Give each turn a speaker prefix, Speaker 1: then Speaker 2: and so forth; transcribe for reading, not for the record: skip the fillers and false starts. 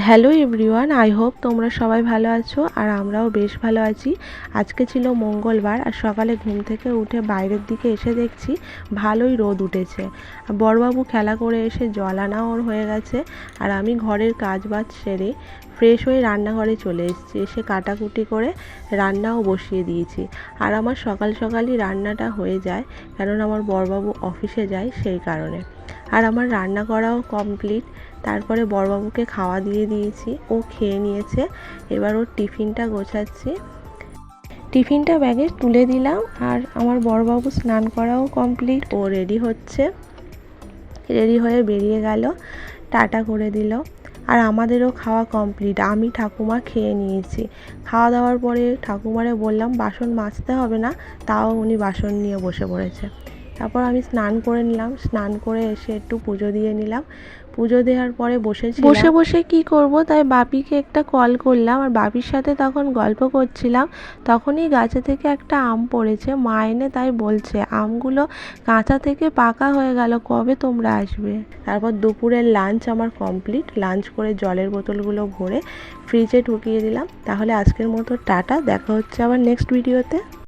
Speaker 1: Hello everyone, I hope তোমরা সবাই ভালো আছো আর আমরাও বেশ ভালো আছি। আজকে ছিল মঙ্গলবার আর সকালে ঘুম থেকে উঠে বাইরের দিকে এসে দেখছি ভালোই রোদ উঠেছে। বড়বাবু খেলা করে এসে জল আনা ওর হয়ে গেছে আর আমি ঘরের কাজ বাজ সেরে ফ্রেশ হয়ে রান্নাঘরে চলে এসেছি। এসে কাটাকুটি করে রান্নাও বসিয়ে দিয়েছি। আর আমার সকাল সকালই রান্নাটা হয়ে যায়, কারণ আমার বড়বাবু অফিসে যায় সেই কারণে। আর আমার রান্না করাও কমপ্লিট। তারপরে বড়বাবুকে খাওয়া দিয়ে দিয়েছি, ও খেয়ে নিয়েছে। এবার ওর টিফিনটা গোছাচ্ছি, টিফিনটা ব্যাগে তুলে দিলাম। আর আমার বড়বাবু স্নান করাও কমপ্লিট, ও রেডি হচ্ছে, রেডি হয়ে বেরিয়ে গেল, টাটা করে দিল। আর আমাদেরও খাওয়া কমপ্লিট, আমি ঠাকুমা খেয়ে নিয়েছি। খাওয়া দাওয়ার পরে ঠাকুমারে বললাম বাসন মাজতে হবে না, তাও উনি বাসন নিয়ে বসে পড়েছে। তারপর আমি স্নান করে নিলাম, স্নান করে এসে একটু পুজো দিয়ে নিলাম। পুজো দেওয়ার পরে বসে বসে কি করব, তাই বাপিকে একটা কল করলাম আর বাপির সাথে তখন গল্প করছিলাম। তখনই গাছে থেকে একটা আম পড়েছে, মা এনে তাই বলছে আমগুলো কাঁচা থেকে পাকা হয়ে গেল, কবে তোমরা আসবে। তারপর দুপুরের লাঞ্চ আমার কমপ্লিট, লাঞ্চ করে জলের বোতলগুলো ভরে ফ্রিজে ঢুকিয়ে দিলাম। তাহলে আজকের মতো টাটা, দেখা হচ্ছে আবার নেক্সট ভিডিওতে।